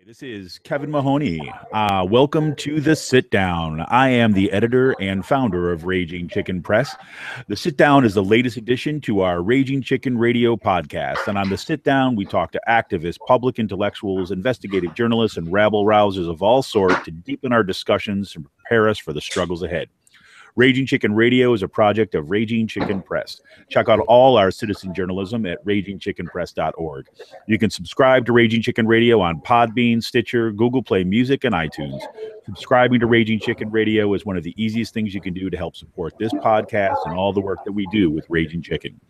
This is Kevin Mahoney. Welcome to The Sit Down. I am the editor and founder of Raging Chicken Press. The Sit Down is the latest addition to our Raging Chicken Radio podcast. And on The Sit Down, we talk to activists, public intellectuals, investigative journalists, and rabble rousers of all sorts to deepen our discussions and prepare us for the struggles ahead. Raging Chicken Radio is a project of Raging Chicken Press. Check out all our citizen journalism at ragingchickenpress.org. You can subscribe to Raging Chicken Radio on Podbean, Stitcher, Google Play Music, and iTunes. Subscribing to Raging Chicken Radio is one of the easiest things you can do to help support this podcast and all the work that we do with Raging Chicken.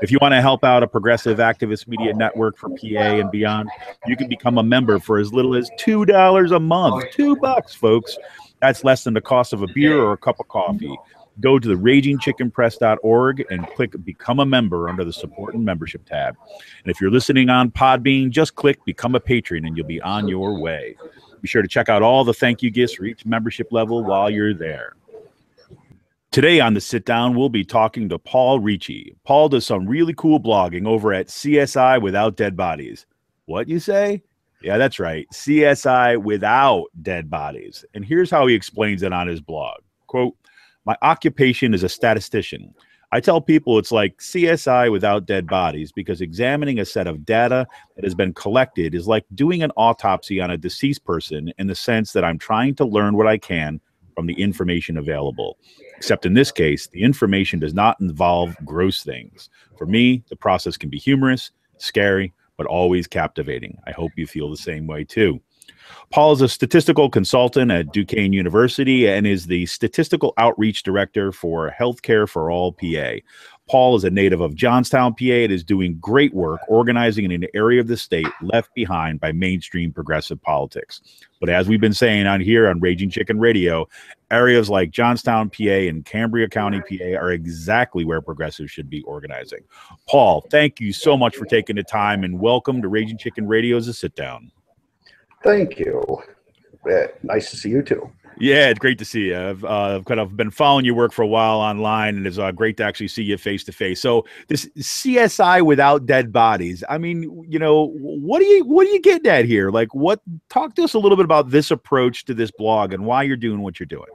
If you want to help out a progressive activist media network for PA and beyond, you can become a member for as little as $2 a month. $2, folks. That's less than the cost of a beer or a cup of coffee. Go to the ragingchickenpress.org and click Become a Member under the Support and Membership tab. And if you're listening on Podbean, just click Become a Patron and you'll be on your way. Be sure to check out all the thank you gifts for each membership level while you're there. Today on The Sit Down, we'll be talking to Paul Ricci. Paul does some really cool blogging over at CSI Without Dead Bodies. What, you say? Yeah, that's right. CSI Without Dead Bodies. And here's how he explains it on his blog. Quote, "My occupation is a statistician. I tell people it's like CSI without dead bodies because examining a set of data that has been collected is like doing an autopsy on a deceased person in the sense that I'm trying to learn what I can from the information available. Except in this case, the information does not involve gross things. For me, the process can be humorous, scary, but always captivating. I hope you feel the same way too." Paul is a statistical consultant at Duquesne University and is the Statistical Outreach Director for Healthcare for All PA. Paul is a native of Johnstown, PA, and is doing great work organizing in an area of the state left behind by mainstream progressive politics. But as we've been saying on here on Raging Chicken Radio, areas like Johnstown, PA, and Cambria County, PA, are exactly where progressives should be organizing. Paul, thank you so much for taking the time, and welcome to Raging Chicken Radio as a sit down. Thank you. Nice to see you too. Yeah, it's great to see you. I've kind of been following your work for a while online, and it's great to actually see you face to face. So this CSI Without Dead Bodies, I mean, you know, what are you getting at here? Like, talk to us a little bit about this approach to this blog and why you're doing what you're doing.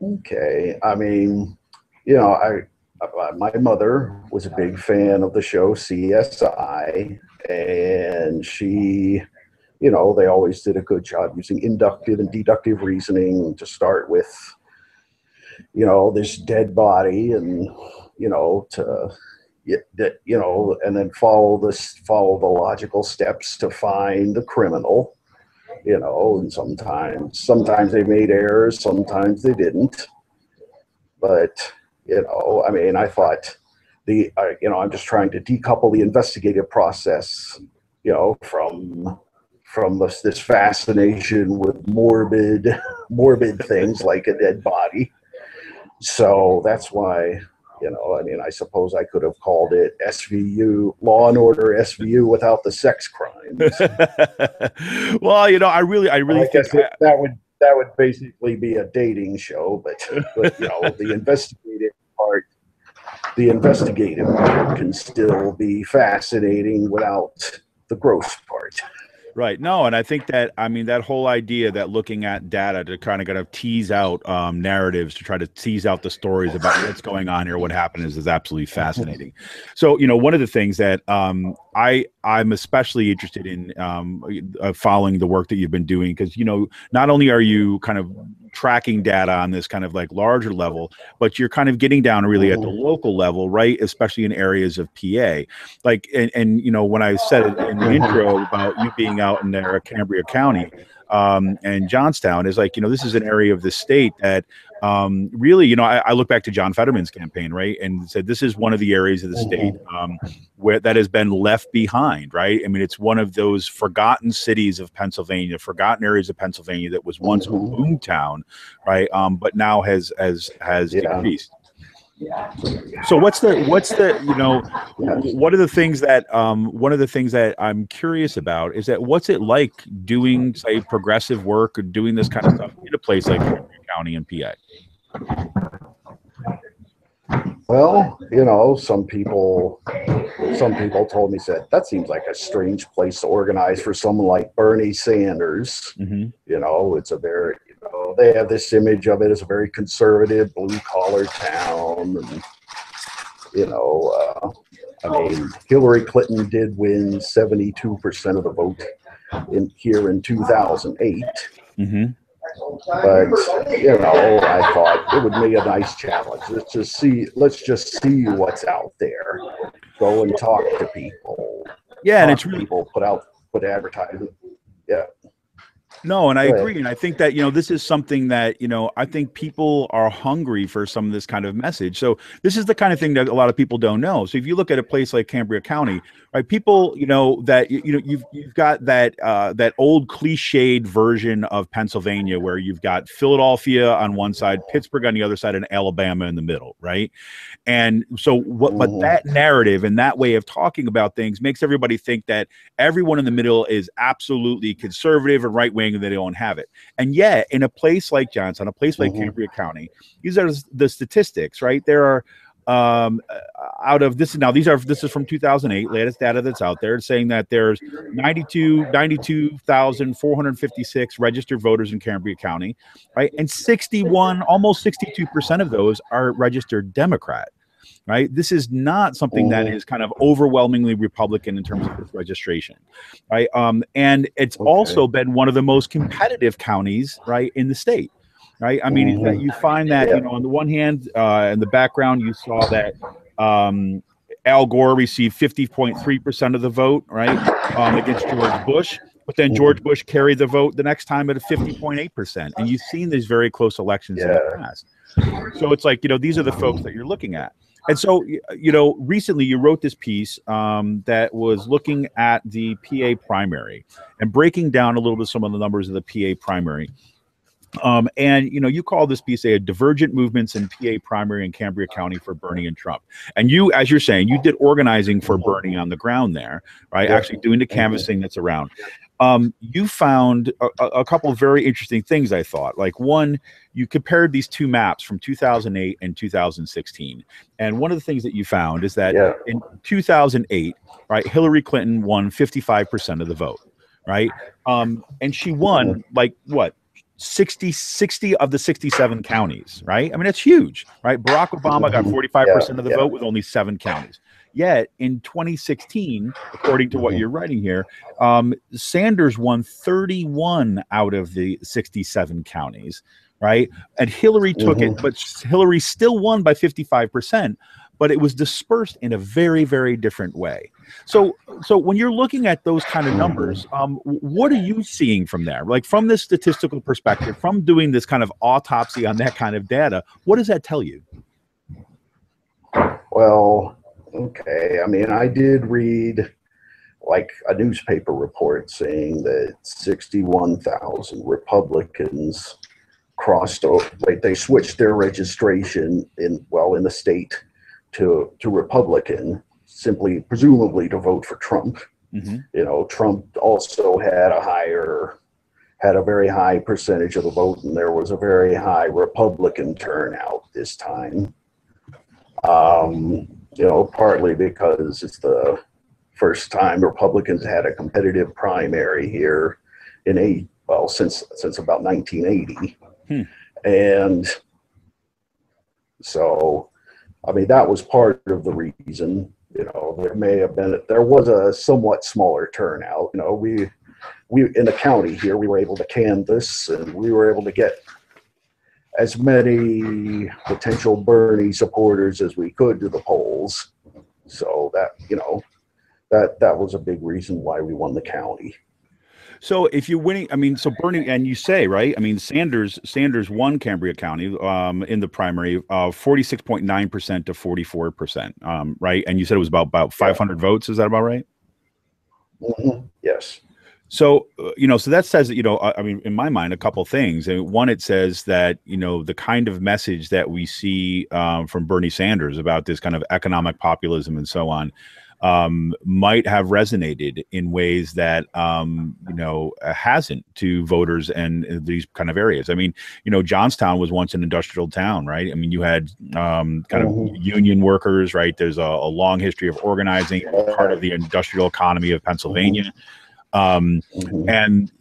Okay. I mean, you know, my mother was a big fan of the show CSI, and she, you know, they always did a good job using inductive and deductive reasoning to start with, you know, this dead body and, you know, and then follow the logical steps to find the criminal, you know, and sometimes they made errors, sometimes they didn't. But, you know, I mean, I thought I'm just trying to decouple the investigative process, you know, from this fascination with morbid things like a dead body. So that's why, you know, I mean, I suppose I could have called it SVU, Law and Order SVU without the sex crimes. Well, you know, I really think that would basically be a dating show, but you know, the investigative part can still be fascinating without the gross part. Right. No, and I think that, I mean, that whole idea that looking at data to kind of tease out narratives, to try to tease out the stories about what's going on here, what happened is absolutely fascinating. So, you know, one of the things that I'm especially interested in following the work that you've been doing, because, you know, not only are you kind of tracking data on this kind of like larger level, but you're kind of getting down really at the local level, right? Especially in areas of PA. Like, and you know, when I said it in the intro about you being out in there, Cambria County and Johnstown, is like, you know, this is an area of the state that really, you know, I look back to John Fetterman's campaign, right, and said this is one of the areas of the state where that has been left behind, right? I mean, it's one of those forgotten cities of Pennsylvania, forgotten areas of Pennsylvania that was once a boom town, right? But now has decreased. So what's the you know, one of the things that I'm curious about is that what's it like doing, say, progressive work or doing this kind of stuff in a place like Cambria County and PA? Well, some people told me, said that seems like a strange place to organize for someone like Bernie Sanders. Mm-hmm. It's a very, they have this image of it as a very conservative blue collar town. And, I mean, Hillary Clinton did win 72% of the vote here in 2008. Mm-hmm. But I thought it would be a nice challenge. Let's just see what's out there. Go and talk to people. Yeah, and it's really people put advertising. Yeah. No, and I agree. And I think that, this is something that, I think people are hungry for some of this kind of message. So this is the kind of thing that a lot of people don't know. So if you look at a place like Cambria County, right, people, that, you've got that old cliched version of Pennsylvania where you've got Philadelphia on one side, Pittsburgh on the other side, and Alabama in the middle, right? And so but that narrative and that way of talking about things makes everybody think that everyone in the middle is absolutely conservative and right wing and they don't have it. And yet in a place like Johnstown, a place like Cambria County, these are the statistics, right? There are out of this this is from 2008, latest data that's out there, saying that there's 92,456 registered voters in Cambria County, right? And almost 62% of those are registered Democrat. Right. This is not something that is kind of overwhelmingly Republican in terms of its registration. Right. And it's also been one of the most competitive counties, right, in the state. Right. I mean, that you find that, on the one hand, in the background, you saw that Al Gore received 50.3% of the vote, right, against George Bush. But then George Bush carried the vote the next time at a 50.8%. And you've seen these very close elections in the past. So it's like, these are the folks that you're looking at. And so, recently you wrote this piece that was looking at the PA primary and breaking down a little bit some of the numbers of the PA primary. And, you call this piece a divergent movements in PA primary in Cambria County for Bernie and Trump. And you, as you're saying, you did organizing for Bernie on the ground there, right? Actually doing the canvassing that's around. You found a couple of very interesting things, I thought. Like one, you compared these two maps from 2008 and 2016. And one of the things that you found is that in 2008, right, Hillary Clinton won 55% of the vote, right? And she won like what? 60 of the 67 counties, right? I mean, it's huge, right? Barack Obama got 45% of the vote with only 7 counties. Yet in 2016, according to what you're writing here, Sanders won 31 out of the 67 counties, right? And Hillary took it, but Hillary still won by 55%, but it was dispersed in a very, very different way. So when you're looking at those kind of numbers, what are you seeing from there? Like from this statistical perspective, from doing this kind of autopsy on that kind of data, what does that tell you? Well, okay. I mean, I did read like a newspaper report saying that 61,000 Republicans crossed over. Like they switched their registration in the state to Republican, simply presumably to vote for Trump. Trump also had a very high percentage of the vote, and there was a very high Republican turnout this time. Partly because it's the first time Republicans had a competitive primary here since about 1980. And so, I mean, that was part of the reason. There was a somewhat smaller turnout. We in the county here, we were able to canvass and we were able to get as many potential Bernie supporters as we could to the polls. So that was a big reason why we won the county. So if you're winning, I mean, so Bernie, and you say, right, I mean, Sanders won Cambria County in the primary 46.9% to 44%, right? And you said it was about 500 votes. Is that about right? Yes. So, so that says that, I mean, in my mind, a couple things. And one, it says that, the kind of message that we see from Bernie Sanders about this kind of economic populism and so on, might have resonated in ways that hasn't to voters and these kind of areas. I mean, Johnstown was once an industrial town, right? I mean, you had kind of union workers, right? There's a long history of organizing, part of the industrial economy of Pennsylvania. And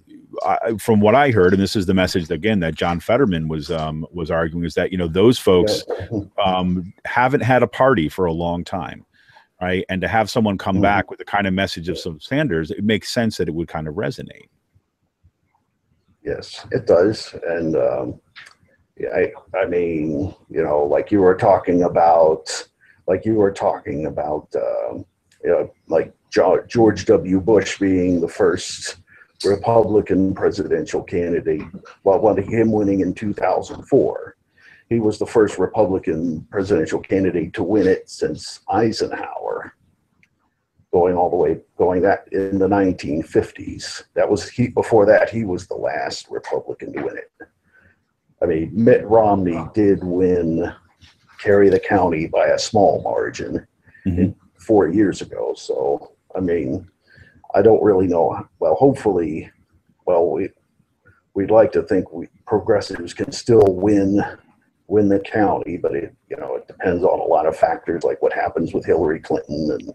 from what I heard, and this is the message again that John Fetterman was arguing, is that those folks haven't had a party for a long time, right? And to have someone come back with the kind of message of some Sanders, it makes sense that it would kind of resonate. Yes, it does. And I mean, like you were talking about, like George W. Bush being the first Republican presidential candidate, him winning in 2004. He was the first Republican presidential candidate to win it since Eisenhower, going that in the 1950s. Before that, he was the last Republican to win it. I mean, Mitt Romney did carry the county by a small margin 4 years ago. So, I mean, I don't really know. Well, hopefully, we'd like to think progressives can still win the county, but it depends on a lot of factors, like what happens with Hillary Clinton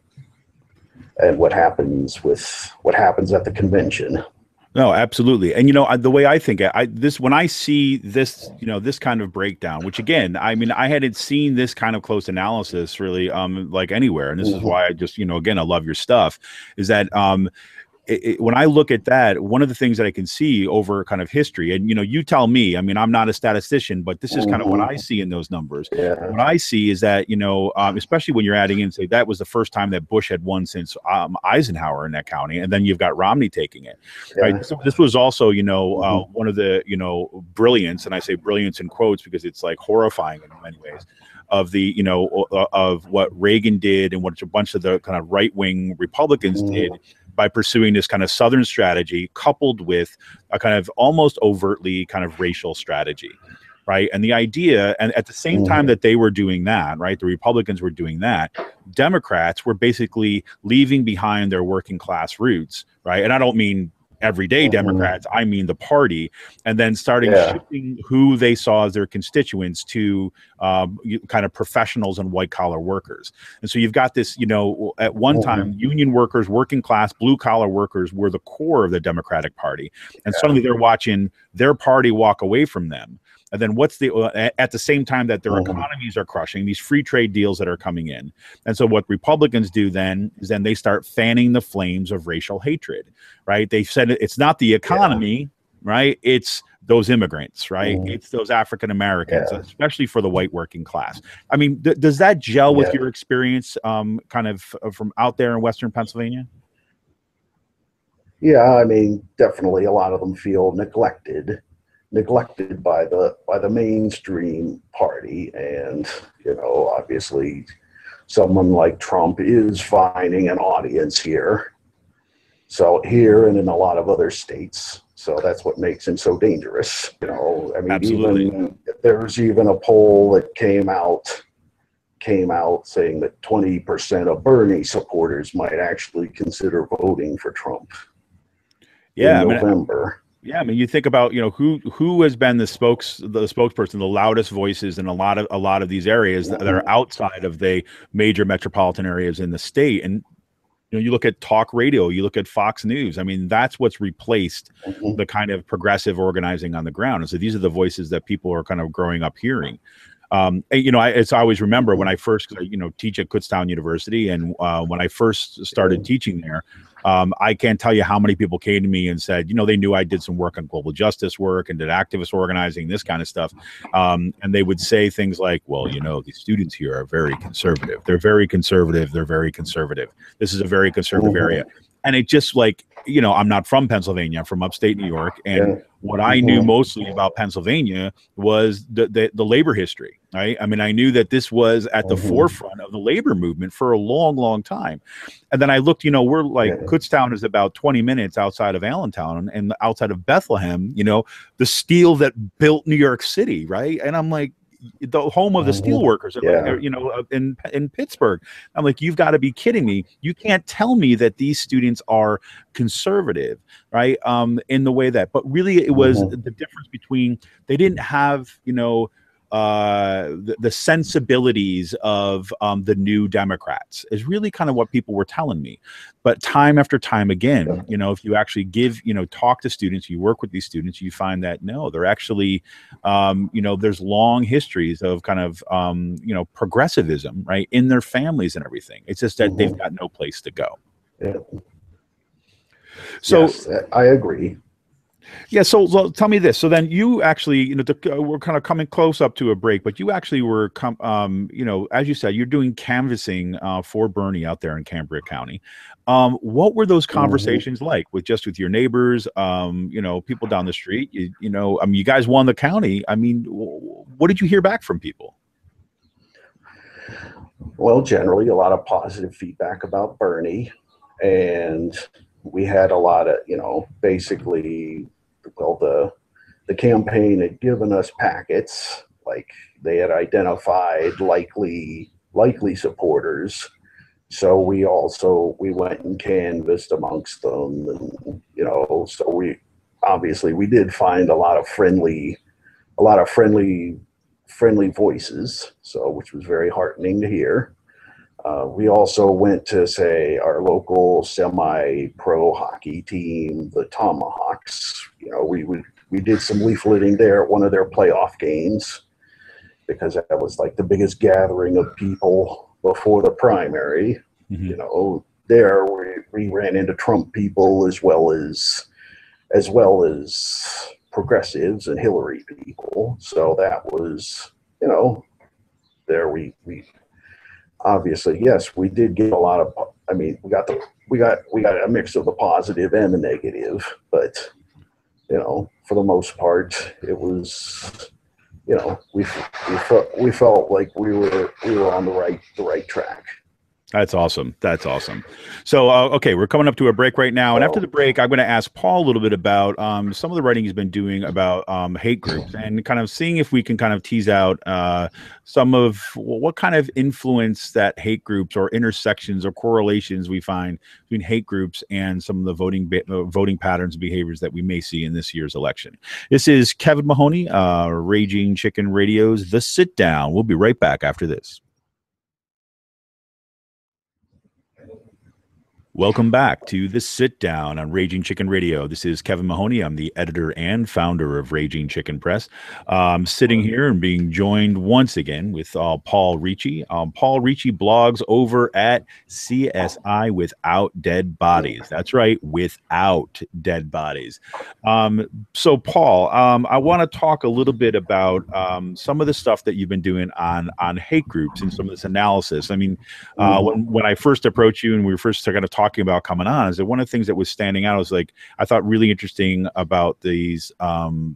and what happens at the convention. No, absolutely. And, the way I think when I see this, this kind of breakdown, which again, I mean, I hadn't seen this kind of close analysis really, like anywhere. And this is why I just, again, I love your stuff, is that, when I look at that, one of the things that I can see over kind of history, and you tell me, I mean, I'm not a statistician, but this is kind of what I see in those numbers. Yeah. What I see is that especially when you're adding in, say that was the first time that Bush had won since Eisenhower in that county, and then you've got Romney taking it. Yeah. Right. So this was also one of the brilliance, and I say brilliance in quotes because it's like horrifying in many ways, of the of what Reagan did and what a bunch of the kind of right-wing Republicans did by pursuing this kind of Southern strategy, coupled with a kind of almost overtly kind of racial strategy, right? And the idea, and at the same time that they were doing that, right, the Republicans were doing that, Democrats were basically leaving behind their working class roots, right? And I don't mean everyday Democrats, I mean the party, and then starting shifting who they saw as their constituents to kind of professionals and white collar workers. And so you've got this, at one time, union workers, working class, blue collar workers were the core of the Democratic Party. And suddenly they're watching their party walk away from them. And then at the same time that their economies are crushing, these free trade deals that are coming in. And so what Republicans do then is they start fanning the flames of racial hatred, right? They said it's not the economy, right? It's those immigrants, right? It's those African Americans, especially for the white working class. I mean, does that gel with your experience kind of from out there in Western Pennsylvania? Yeah, I mean, definitely a lot of them feel neglected by the mainstream party. And obviously someone like Trump is finding an audience here, and in a lot of other states. So that's what makes him so dangerous. I mean, absolutely. There's even a poll that came out saying that 20% of Bernie supporters might actually consider voting for Trump in November. Yeah, I mean, you think about who has been the spokesperson, the loudest voices in a lot of these areas that are outside of the major metropolitan areas in the state, and you look at talk radio, you look at Fox News. I mean, that's what's replaced the kind of progressive organizing on the ground. And so these are the voices that people are kind of growing up hearing. I always remember when I first, teach at Kutztown University, and when I first started teaching there, I can't tell you how many people came to me and said, they knew I did some work on global justice work and did activist organizing, this kind of stuff. And they would say things like, well, these students here are very conservative. They're very conservative. They're very conservative. This is a very conservative area. And it just I'm not from Pennsylvania. I'm from upstate New York. And what I knew mostly about Pennsylvania was the labor history, right? I mean, I knew that this was at the forefront of the labor movement for a long, long time. And then I looked, we're Kutztown is about 20 minutes outside of Allentown and outside of Bethlehem, the steel that built New York City, right? And I'm like, the home of the steelworkers, Yeah. you know, in Pittsburgh. I'm like, you've got to be kidding me. You can't tell me that these students are conservative, right? In the way that, but really it was the difference between, they didn't have, you know, the sensibilities of the new Democrats is really kind of what people were telling me. But time after time again, you know, if you actually give, you know, talk to students, you work with these students, you find that no, they're actually, you know, there's long histories of kind of, you know, progressivism, right, in their families and everything. It's just that they've got no place to go. Yeah. So yes, I agree. Yeah, so tell me this. So then you actually, you know, we're kind of coming close up to a break, but you actually were, you know, as you said, you're doing canvassing for Bernie out there in Cambria County. What were those conversations like with your neighbors, you know, people down the street? You know, I mean, you guys won the county. I mean, what did you hear back from people? Well, generally a lot of positive feedback about Bernie, and we had a lot of, you know, basically, well, the campaign had given us packets, like they had identified likely supporters. So we went and canvassed amongst them, and you know, so we did find a lot of friendly voices, so which was very heartening to hear. We also went to, say, our local semi-pro hockey team, the Tomahawks. You know, we did some leafleting there at one of their playoff games, because that was like the biggest gathering of people before the primary. You know, there we ran into Trump people as well as progressives and Hillary people. So that was, you know, there we obviously, yes, we did get a lot of, I mean, we got a mix of the positive and the negative, but you know, for the most part, it was, you know, we felt like we were on the right track. That's awesome. That's awesome. So, okay, we're coming up to a break right now. And after the break, I'm going to ask Paul a little bit about some of the writing he's been doing about hate groups, and kind of seeing if we can kind of tease out some of what kind of influence that hate groups or intersections or correlations we find between hate groups and some of the voting patterns and behaviors that we may see in this year's election. This is Kevin Mahoney, Raging Chicken Radio's The Sit Down. We'll be right back after this. Welcome back to The Sit Down on Raging Chicken Radio. This is Kevin Mahoney. I'm the editor and founder of Raging Chicken Press. Sitting here and being joined once again with Paul Ricci. Paul Ricci blogs over at CSI Without Dead Bodies. That's right, Without Dead Bodies. So, Paul, I want to talk a little bit about some of the stuff that you've been doing on hate groups and some of this analysis. I mean, when I first approached you and we were first kind of talking about coming on, is that one of the things that was standing out was like, I thought really interesting about these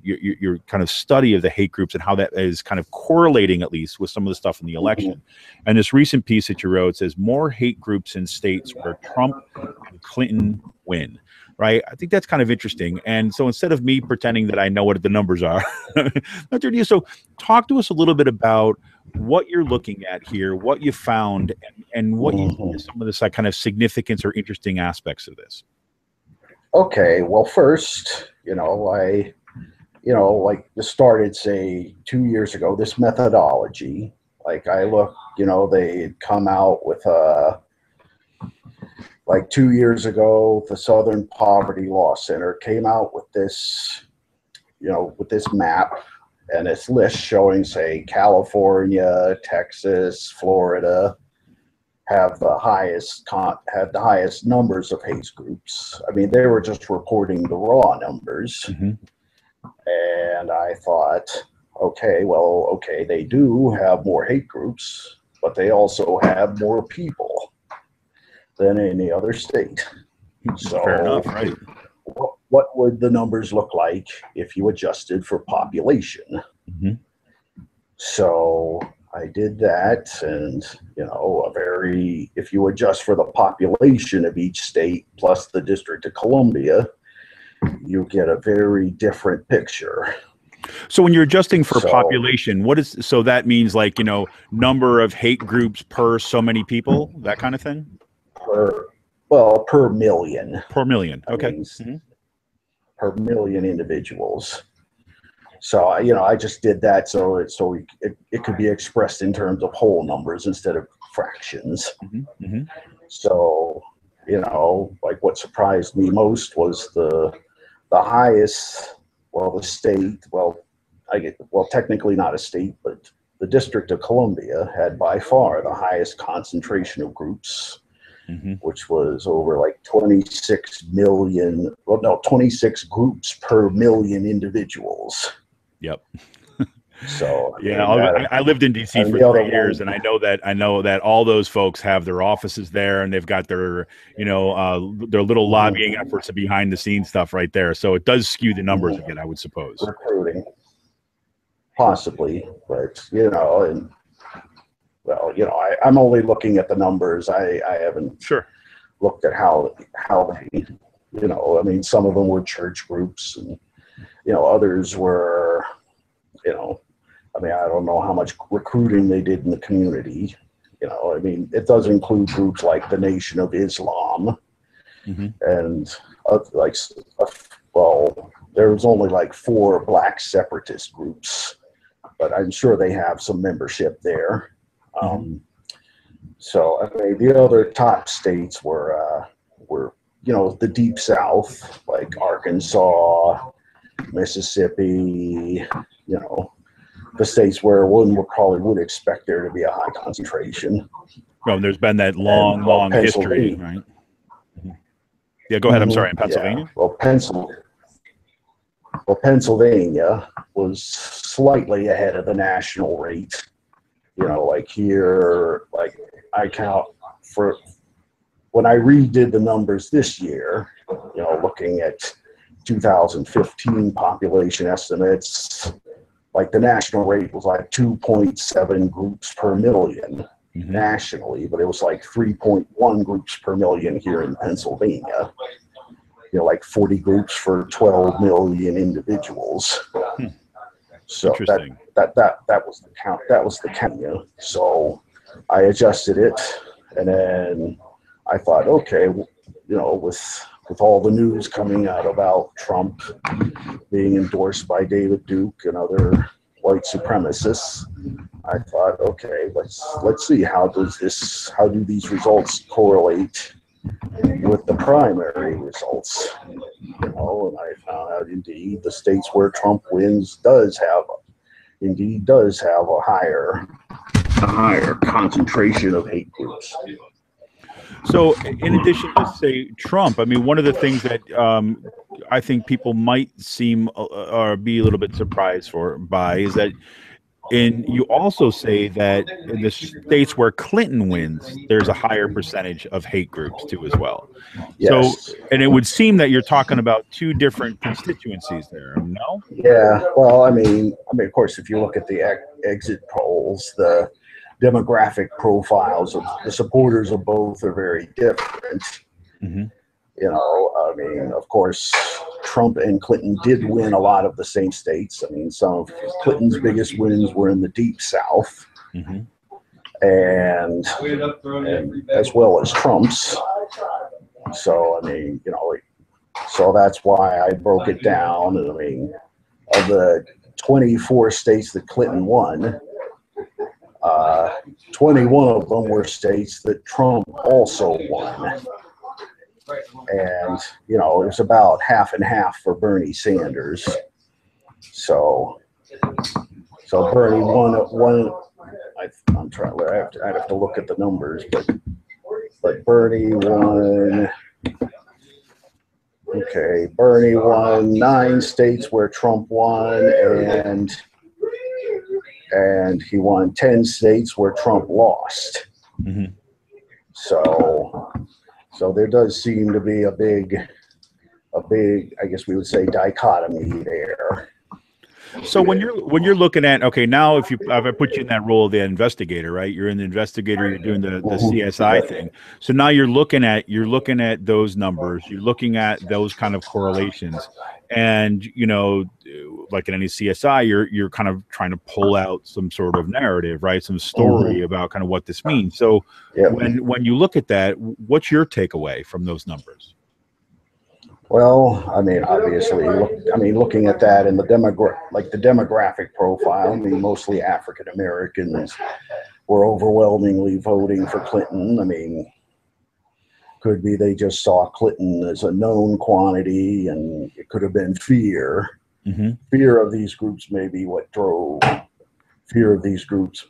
your kind of study of the hate groups and how that is kind of correlating at least with some of the stuff in the election. And this recent piece that you wrote says more hate groups in states where Trump and Clinton win. Right. I think that's kind of interesting. And so instead of me pretending that I know what the numbers are, so talk to us a little bit about what you're looking at here, what you found, and what you think is some of the kind of significance or interesting aspects of this. Okay. Well, first, you know, like this started, say, 2 years ago, this methodology. Like I looked, you know, they come out with like 2 years ago, the Southern Poverty Law Center came out with this, you know, with this map and its list showing, say, California, Texas, Florida have the highest numbers of hate groups. I mean, they were just reporting the raw numbers. And I thought, okay, they do have more hate groups, but they also have more people than any other state. So fair enough, right? What would the numbers look like if you adjusted for population? So I did that, and you know, if you adjust for the population of each state plus the District of Columbia, you get a very different picture. So when you're adjusting for So population, what is so that means like, number of hate groups per so many people, that kind of thing? per well per million, Per million. I Okay. mean Hmm. per million individuals. So I just did that it could be expressed in terms of whole numbers instead of fractions. Hmm. Hmm. So like what surprised me most was the highest, well, the state, well, technically not a state, but the District of Columbia had by far the highest concentration of groups, Hmm. which was over like 26 million, well, no, 26 groups per million individuals. Yep. So, I Yeah, mean, I lived in DC and for the other 3 years, one, and I know that all those folks have their offices there, and they've got their little lobbying mhm, efforts and behind the scenes stuff right there. So it does skew the numbers a mhm, bit, I would suppose. recruiting, possibly, but, and well, I'm only looking at the numbers. I haven't Sure. looked at how they, I mean, some of them were church groups, and others were, I mean, I don't know how much recruiting they did in the community. I mean, it does include groups like the Nation of Islam Hmm. and like, uh, well, there was only like 4 black separatist groups, but I'm sure they have some membership there. Hmm. Um, So I mean, the other top states were the deep South, like Arkansas, Mississippi, the states where one would probably would expect there to be a high concentration, Well, there's been that and long, well, long history, Pennsylvania, right? Mhm. Yeah, go ahead. I'm sorry. In yeah, Pennsylvania? Pennsylvania was slightly ahead of the national rate. Like here, like I count for when I redid the numbers this year, looking at 2015 population estimates, like the national rate was like 2.7 groups per million Hmm. nationally, but it was like 3.1 groups per million here in Pennsylvania. Like 40 groups for 12 million individuals. Hmm. So Interesting. that was the count. That was the count. So I adjusted it, and then I thought, okay, with all the news coming out about Trump being endorsed by David Duke and other white supremacists, I thought, okay, let's see how do these results correlate with the primary results, and I found out indeed the states where Trump wins does have a higher concentration of hate groups. So, in addition to say Trump, I mean, one of the things that I think people might seem or be a little bit surprised by is that, and you also say that in the states where Clinton wins, there's a higher percentage of hate groups too as well. So, Yes. and it would seem that you're talking about two different constituencies there. No? Yeah. Well, of course, if you look at the exit polls, the demographic profiles of the supporters of both are very different. Hmm. Of course, Trump and Clinton did win a lot of the same states. I mean, some of Clinton's biggest wins were in the deep South, Hmm. and as well as Trump's. So, so that's why I broke it down. And of the 24 states that Clinton won, 21 of them were states that Trump also won. And, it was about half and half for Bernie Sanders. So Bernie won. I'm trying. I'd have to look at the numbers, but Bernie won. Okay, Bernie won 9 states where Trump won, and he won 10 states where Trump lost. Hmm. So there does seem to be a big, I guess we would say, dichotomy there. So when you're looking at, okay, now if I put you in that role of the investigator, right? You're in the investigator, you're doing the CSI thing. So now you're looking at those numbers, you're looking at those kind of correlations, and like in any CSI, you're kind of trying to pull out some sort of narrative, right? Some story Mm-hmm. about kind of what this means. So Yep. when you look at that, what's your takeaway from those numbers? Well, I mean, obviously, looking at that in the demographic profile, I mean, mostly African Americans were overwhelmingly voting for Clinton. I mean, could be they just saw Clinton as a known quantity, and it could have been fear. Mm-hmm. Fear of these groups may be what drove. Fear of these groups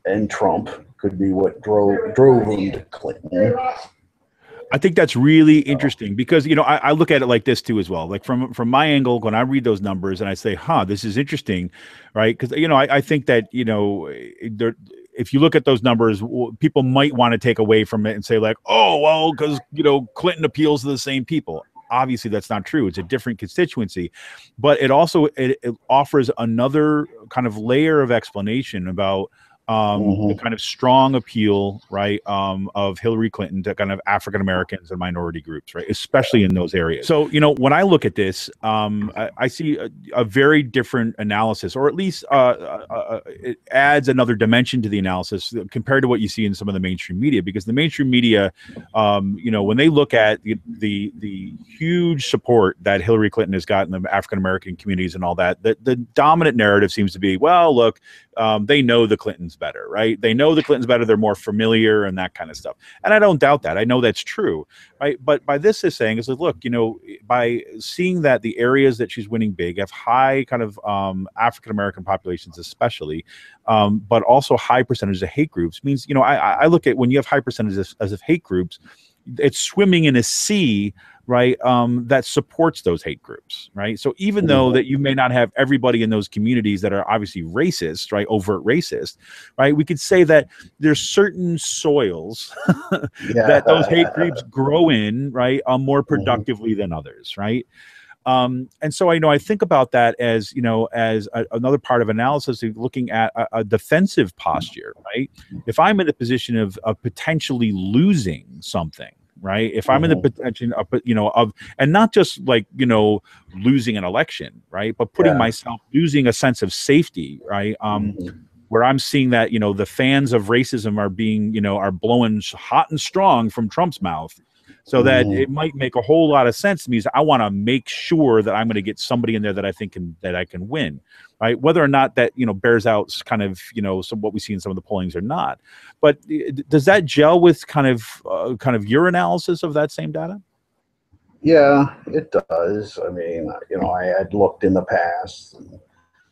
and Trump could be what drove them to Clinton. I think that's really interesting because, I look at it like this too as well. Like from my angle, when I read those numbers and I say, this is interesting, right? Because, I think that, if you look at those numbers, people might want to take away from it and say like, oh, well, because, Clinton appeals to the same people. Obviously, that's not true. It's a different constituency, but it also it offers another kind of layer of explanation about the kind of strong appeal, right, of Hillary Clinton to kind of African Americans and minority groups, right, especially in those areas. So, when I look at this, I see a very different analysis, or at least it adds another dimension to the analysis compared to what you see in some of the mainstream media, because the mainstream media, when they look at the huge support that Hillary Clinton has gotten in the African American communities and all that, the dominant narrative seems to be, well, look, they know the Clintons better, right? They know the Clintons better. They're more familiar and that kind of stuff. And I don't doubt that. I know that's true, right? But by this is saying is that, look, by seeing that the areas that she's winning big have high kind of African-American populations, especially, but also high percentages of hate groups means, I look at when you have high percentages of hate groups, it's swimming in a sea, right, that supports those hate groups, right? So even though that you may not have everybody in those communities that are obviously racist, right, overt racist, right, we could say that there's certain soils that those hate groups grow in, right, more productively than others, right? And so I think about that as another part of analysis of looking at a defensive posture, right? If I'm in the position of potentially losing something, right? If I'm in the potential of and not just like losing an election, right? But putting myself losing a sense of safety, right? Where I'm seeing that the fans of racism are being are blowing hot and strong from Trump's mouth. So that it might make a whole lot of sense to me. Is I want to make sure that I'm going to get somebody in there that I think that I can win, right? Whether or not that bears out kind of some what we see in some of the pollings or not. But does that gel with kind of your analysis of that same data? Yeah, it does. I mean, I had looked in the past.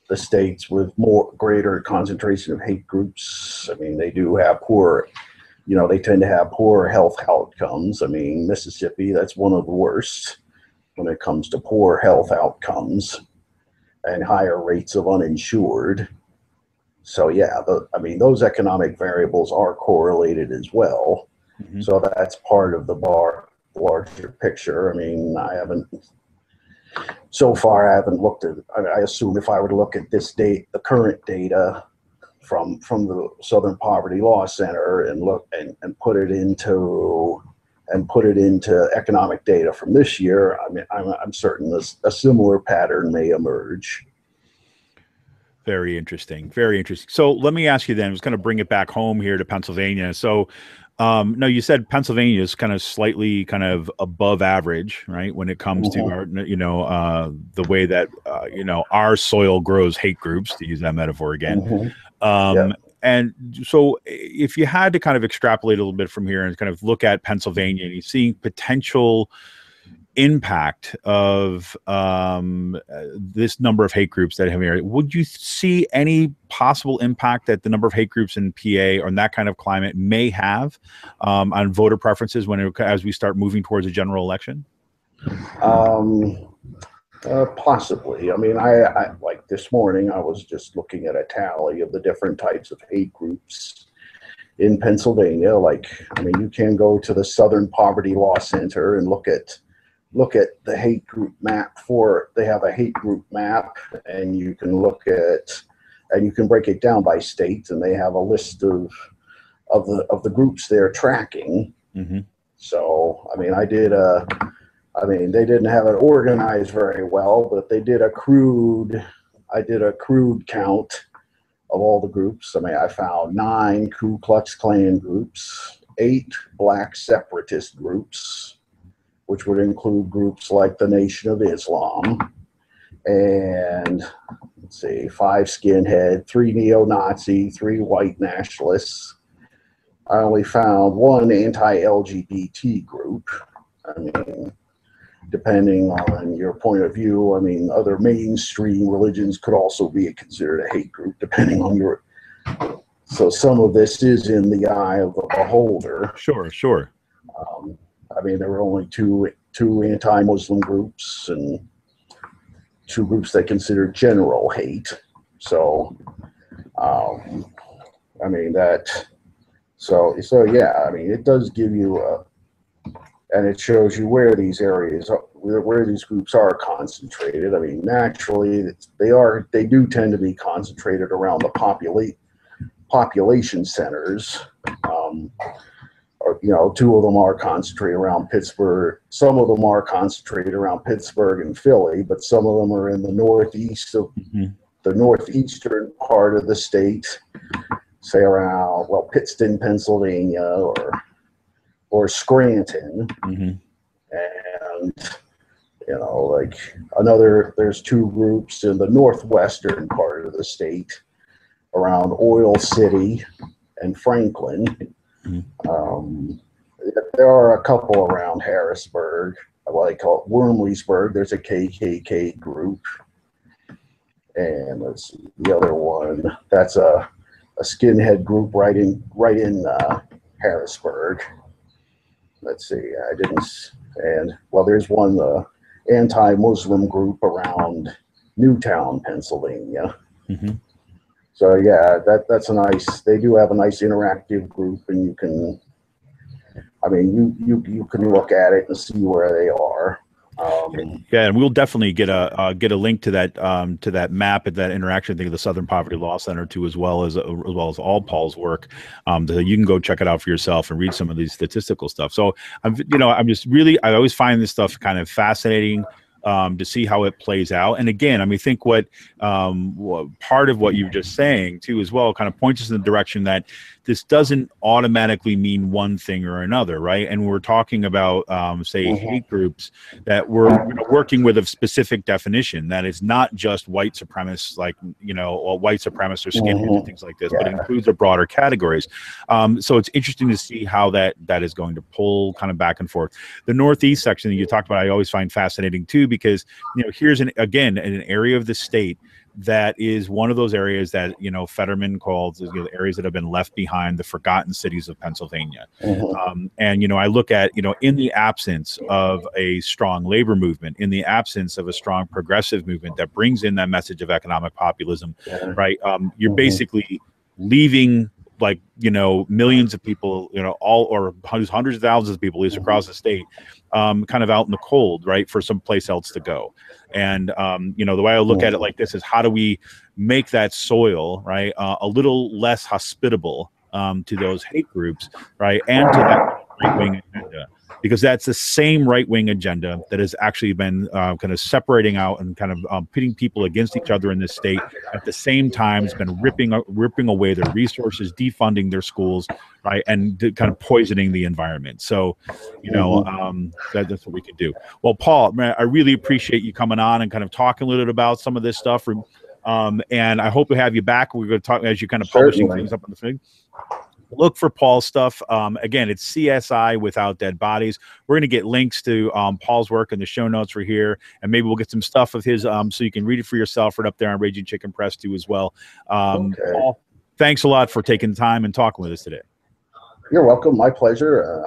The states with greater concentration of hate groups. I mean, they do have they tend to have poor health outcomes. I mean, Mississippi, that's one of the worst when it comes to poor health outcomes and higher rates of uninsured. So yeah, those economic variables are correlated as well. So that's part of the larger picture. I mean, so far I haven't looked at, I assume if I were to look at the current data from the Southern Poverty Law Center and look and put it into economic data from this year, I mean, I'm certain a similar pattern may emerge. Very interesting. Very interesting. So let me ask you then, I was going to bring it back home here to Pennsylvania. So no, you said Pennsylvania is kind of slightly kind of above average, right? When it comes to our, the way that, our soil grows hate groups, to use that metaphor again. And so if you had to kind of extrapolate a little bit from here and kind of look at Pennsylvania and you're seeing potential impact of this number of hate groups that have here, would you see any possible impact that the number of hate groups in PA or in that kind of climate may have on voter preferences as we start moving towards a general election? Possibly. I mean, I like this morning, I was just looking at a tally of the different types of hate groups in Pennsylvania. Like, I mean, you can go to the Southern Poverty Law Center and look at the hate group map they have a hate group map, and you can you can break it down by state, and they have a list of the groups they're tracking. So, I mean, I did I mean, they didn't have it organized very well, but they did I did a crude count of all the groups. I mean, I found 9 Ku Klux Klan groups, 8 black separatist groups, which would include groups like the Nation of Islam, and let's see, 5 skinhead, 3 neo-Nazi, 3 white nationalists. I only found 1 anti-LGBT group. I mean, depending on your point of view, I mean, other mainstream religions could also be considered a hate group, depending on your. So some of this is in the eye of the beholder. Sure, sure. I mean, there were only two anti-Muslim groups and 2 groups that considered general hate. So, I mean that. So yeah. I mean, it does give you a. And it shows you where these areas, where these groups are concentrated. I mean, naturally, they do tend to be concentrated around the population centers. Or, you know, 2 of them are concentrated around Pittsburgh. Some of them are concentrated around Pittsburgh and Philly, but some of them are in the northeast of the northeastern part of the state, say around Pittston, Pennsylvania, or Scranton. And, you know, like there's 2 groups in the northwestern part of the state around Oil City and Franklin. There are a couple around Harrisburg, what I call it Wormleysburg. There's a KKK group. And let's see, the other one, that's a skinhead group right in Harrisburg. Let's see, there's one anti-Muslim group around Newtown, Pennsylvania. So yeah, that's a nice. They do have a nice interactive group, and you can. I mean, you can look at it and see where they are. Yeah, and we'll definitely get a link to that map at that interaction. I think of the Southern Poverty Law Center too, as well as all Paul's work. So you can go check it out for yourself and read some of these statistical stuff. So I always find this stuff kind of fascinating. To see how it plays out. And again, I mean, think what part of what you're just saying too, as well, kind of points us in the direction that this doesn't automatically mean one thing or another, right? And we're talking about, say, hate groups that we're working with a specific definition that is not just white supremacists, like, or white supremacists or skinheads and things like this, but it includes the broader categories. So it's interesting to see how that is going to pull kind of back and forth. The Northeast section that you talked about, I always find fascinating too, because here's an area of the state that is one of those areas that Fetterman called the areas that have been left behind, the forgotten cities of Pennsylvania. And I look at in the absence of a strong labor movement, in the absence of a strong progressive movement that brings in that message of economic populism, right? You're basically leaving millions of people, or hundreds of thousands of people, at least across the state, kind of out in the cold, right, for some place else to go. And, the way I look at it like this is, how do we make that soil, right, a little less hospitable to those hate groups, right, and to that right-wing agenda? Because that's the same right-wing agenda that has actually been kind of separating out and kind of pitting people against each other in this state. At the same time, it's been ripping away their resources, defunding their schools, right, and kind of poisoning the environment. So, that's what we can do. Well, Paul, man, I really appreciate you coming on and kind of talking a little bit about some of this stuff. And I hope to have you back. We're going to talk as you kind of publishing things up on the thing. Look for Paul's stuff. Again, it's CSI Without Dead Bodies. We're going to get links to Paul's work in the show notes for here, and maybe we'll get some stuff of his so you can read it for yourself right up there on Raging Chicken Press too as well. Paul, thanks a lot for taking the time and talking with us today. You're welcome. My pleasure.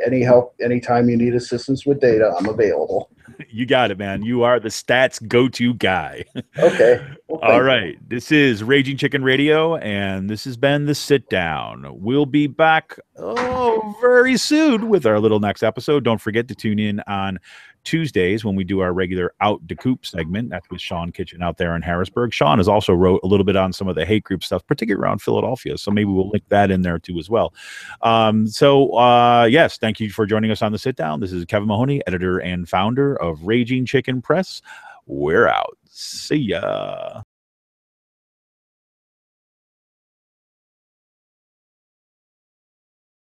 Any help, anytime you need assistance with data, I'm available. You got it, man. You are the stats go-to guy. Okay. Well, All thank you. right. This is Raging Chicken Radio, and this has been the Sit Down. We'll be back very soon with our little next episode. Don't forget to tune in on Tuesdays when we do our regular Out the Coop segment. That's with Sean Kitchen out there in Harrisburg. Sean has also wrote a little bit on some of the hate group stuff, particularly around Philadelphia. So maybe we'll link that in there too as well. Yes, thank you for joining us on the Sit Down. This is Kevin Mahoney, editor and founder of Raging Chicken Press. We're out. See ya.